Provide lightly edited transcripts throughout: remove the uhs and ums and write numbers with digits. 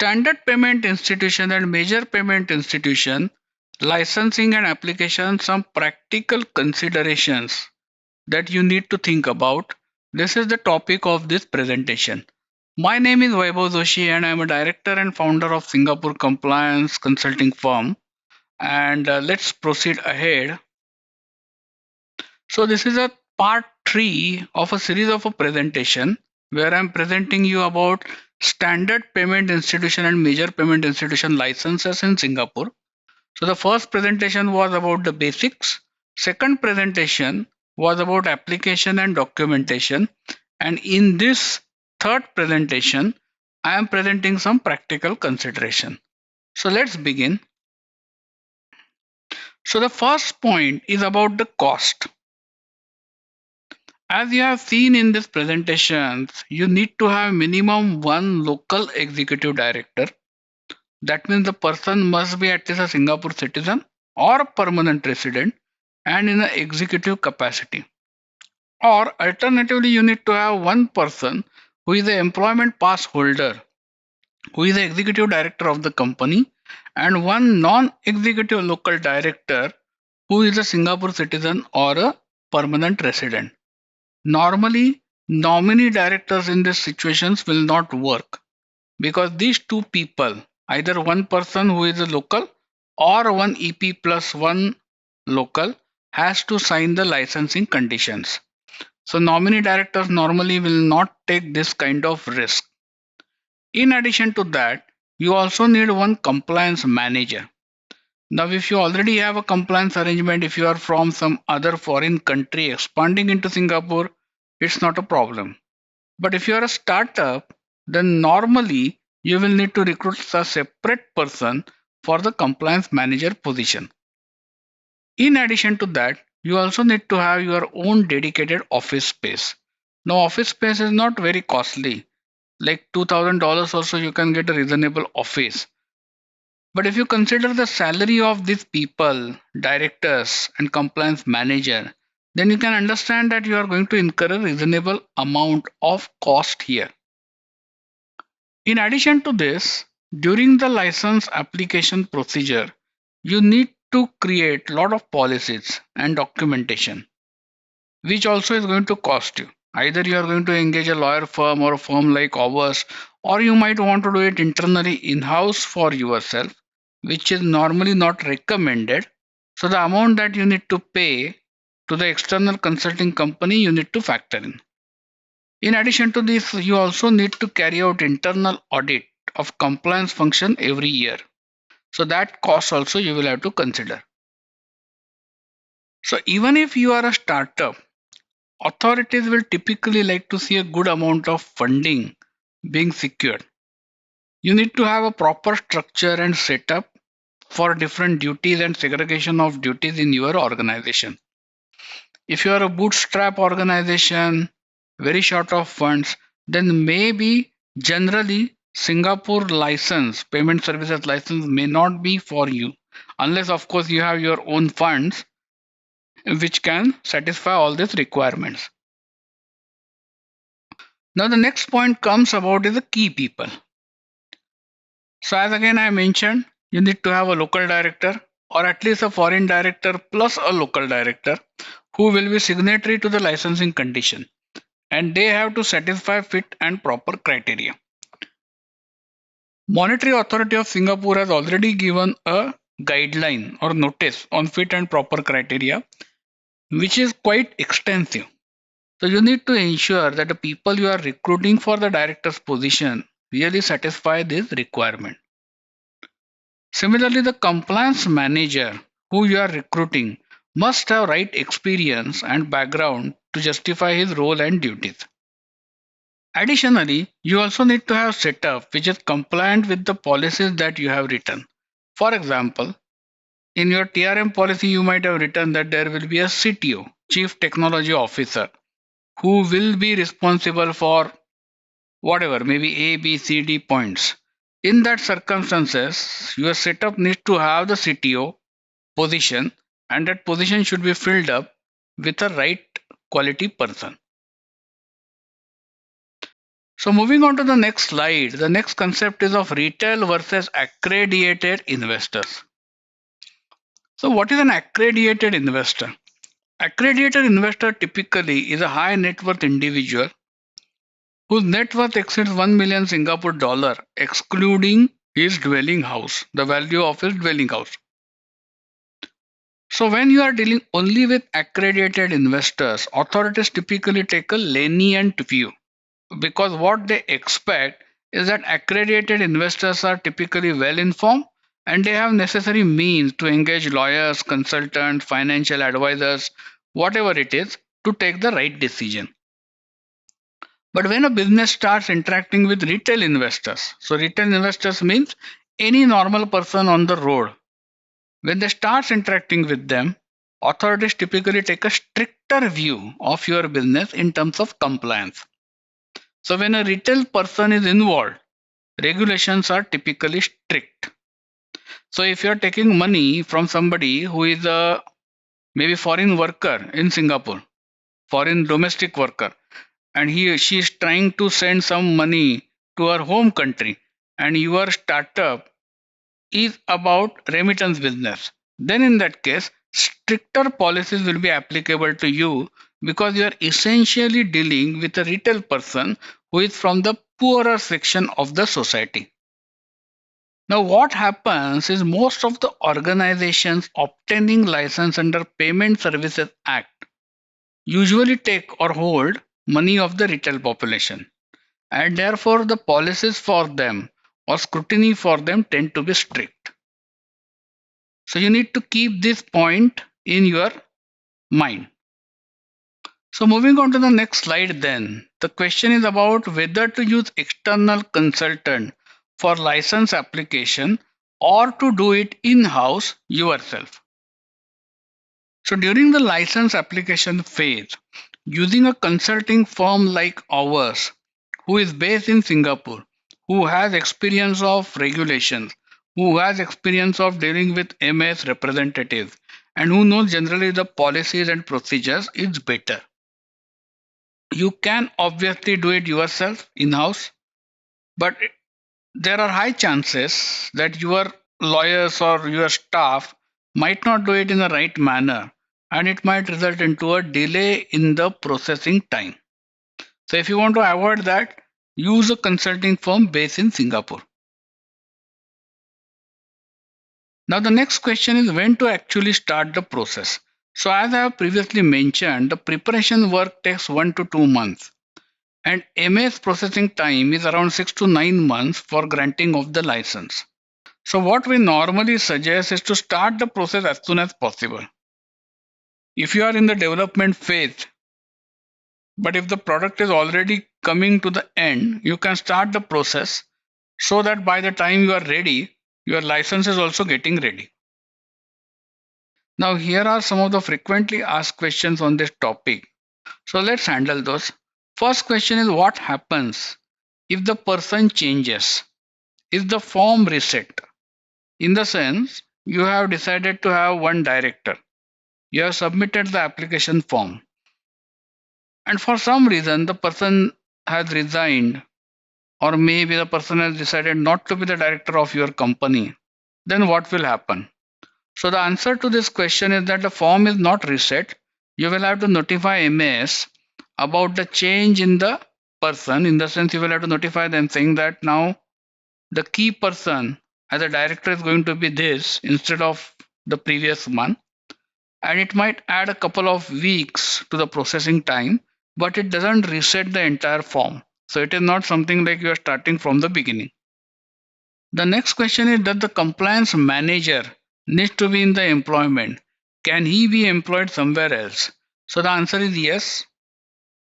Standard payment institution and major payment institution, licensing and application, some practical considerations that you need to think about. This is the topic of this presentation. My name is Vaibhav Joshi and I am a director and founder of Singapore Compliance Consulting Firm. And let's proceed ahead. So this is a part 3 of a series of a presentation where I'm presenting you about standard payment institution and major payment institution licenses in Singapore. So the first presentation was about the basics. Second presentation was about application and documentation. And in this third presentation, I am presenting some practical consideration. So let's begin. So the first point is about the cost. As you have seen in this presentation, you need to have minimum one local executive director. That means the person must be at least a Singapore citizen or a permanent resident and in an executive capacity. Or alternatively, you need to have one person who is the employment pass holder, who is the executive director of the company, and one non-executive local director who is a Singapore citizen or a permanent resident. Normally, nominee directors in these situations will not work because these two people, either one person who is a local or one EP plus one local, has to sign the licensing conditions. So nominee directors normally will not take this kind of risk. In addition to that, you also need one compliance manager. Now, if you already have a compliance arrangement, if you are from some other foreign country expanding into Singapore, it's not a problem. But if you are a startup, then normally you will need to recruit a separate person for the compliance manager position. In addition to that, you also need to have your own dedicated office space. Now, office space is not very costly, like $2,000 or so, you can get a reasonable office. But if you consider the salary of these people, directors, and compliance manager, then you can understand that you are going to incur a reasonable amount of cost here. In addition to this, during the license application procedure, you need to create a lot of policies and documentation, which also is going to cost you. Either you are going to engage a lawyer firm or a firm like ours, or you might want to do it internally in-house for yourself, which is normally not recommended. So the amount that you need to pay to the external consulting company, you need to factor in. In addition to this, you also need to carry out internal audit of compliance function every year. So that cost also you will have to consider. So even if you are a startup, authorities will typically like to see a good amount of funding being secured. You need to have a proper structure and setup for different duties and segregation of duties in your organization. If you are a bootstrap organization, very short of funds, then maybe generally Singapore license, payment services license may not be for you, unless of course you have your own funds which can satisfy all these requirements. Now the next point comes about is the key people. So as again I mentioned, you need to have a local director or at least a foreign director plus a local director who will be signatory to the licensing condition, and they have to satisfy fit and proper criteria. Monetary Authority of Singapore has already given a guideline or notice on fit and proper criteria, which is quite extensive. So you need to ensure that the people you are recruiting for the director's position really satisfy this requirement. Similarly, the compliance manager who you are recruiting must have right experience and background to justify his role and duties. Additionally, you also need to have setup which is compliant with the policies that you have written. For example, in your TRM policy, you might have written that there will be a CTO, Chief Technology Officer, who will be responsible for whatever, maybe A, B, C, D points. In that circumstances, your setup needs to have the CTO position, and that position should be filled up with a right quality person. So moving on to the next slide, the next concept is of retail versus accredited investors. So what is an accredited investor? Accredited investor typically is a high net worth individual whose net worth exceeds 1 million Singapore dollar, excluding his dwelling house, the value of his dwelling house. So when you are dealing only with accredited investors, authorities typically take a lenient view because what they expect is that accredited investors are typically well informed and they have necessary means to engage lawyers, consultants, financial advisors, whatever it is, to take the right decision. But when a business starts interacting with retail investors, so retail investors means any normal person on the road, when they start interacting with them, authorities typically take a stricter view of your business in terms of compliance. So when a retail person is involved, regulations are typically strict. So if you're taking money from somebody who is a maybe foreign worker in Singapore, foreign domestic worker, and she is trying to send some money to her home country, and your startup is about remittance business, then in that case, stricter policies will be applicable to you because you are essentially dealing with a retail person who is from the poorer section of the society. Now, what happens is most of the organizations obtaining license under Payment Services Act usually take or hold money of the retail population, and therefore the policies for them or scrutiny for them tend to be strict. So you need to keep this point in your mind. So moving on to the next slide then, the question is about whether to use external consultant for license application or to do it in-house yourself. So during the license application phase, using a consulting firm like ours, who is based in Singapore, who has experience of regulations, who has experience of dealing with MS representatives, and who knows generally the policies and procedures is better. You can obviously do it yourself in-house, but there are high chances that your lawyers or your staff might not do it in the right manner and it might result into a delay in the processing time. So if you want to avoid that, use a consulting firm based in Singapore. Now the next question is when to actually start the process. So as I have previously mentioned, the preparation work takes 1 to 2 months and MS processing time is around 6 to 9 months for granting of the license. So what we normally suggest is to start the process as soon as possible. If you are in the development phase, but if the product is already coming to the end, you can start the process so that by the time you are ready, your license is also getting ready. Now here are some of the frequently asked questions on this topic. So let's handle those. First question is what happens if the person changes? Is the form reset? In the sense, you have decided to have one director. You have submitted the application form. And for some reason, the person has resigned, or maybe the person has decided not to be the director of your company. Then what will happen? So the answer to this question is that the form is not reset. You will have to notify MAS about the change in the person. In the sense, you will have to notify them saying that now the key person as a director is going to be this instead of the previous one. And it might add a couple of weeks to the processing time, but it doesn't reset the entire form. So it is not something like you are starting from the beginning. The next question is, does the compliance manager need to be in the employment? Can he be employed somewhere else? So the answer is yes.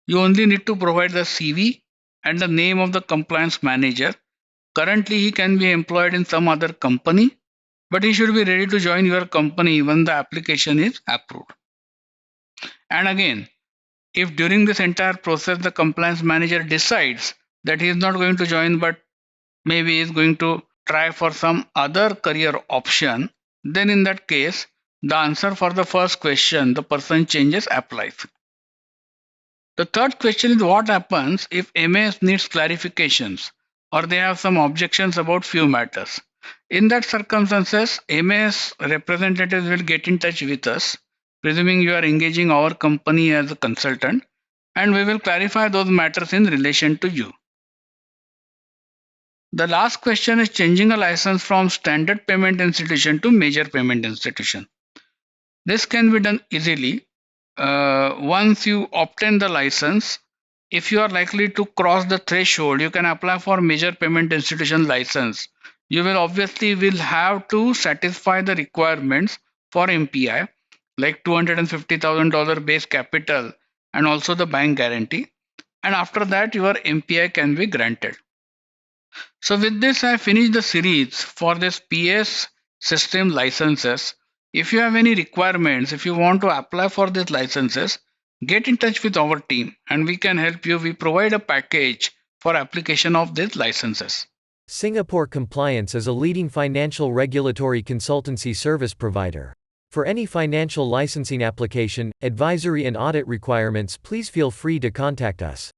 You only need to provide the CV and the name of the compliance manager. Currently, he can be employed in some other company, but he should be ready to join your company when the application is approved. And again, if during this entire process the compliance manager decides that he is not going to join but maybe he is going to try for some other career option, then in that case, the answer for the first question, the person changes, applies. The third question is what happens if MAS needs clarifications or they have some objections about few matters. In that circumstances, MAS representatives will get in touch with us, presuming you are engaging our company as a consultant, and we will clarify those matters in relation to you. The last question is changing a license from standard payment institution to major payment institution. This can be done easily. Once you obtain the license, if you are likely to cross the threshold, you can apply for major payment institution license. You will obviously will have to satisfy the requirements for MPI, like $250,000 base capital and also the bank guarantee. And after that, your MPI can be granted. So with this, I finished the series for this PS system licenses. If you have any requirements, if you want to apply for these licenses, get in touch with our team and we can help you. We provide a package for application of these licenses. Singapore Compliance is a leading financial regulatory consultancy service provider. For any financial licensing application, advisory and audit requirements, please feel free to contact us.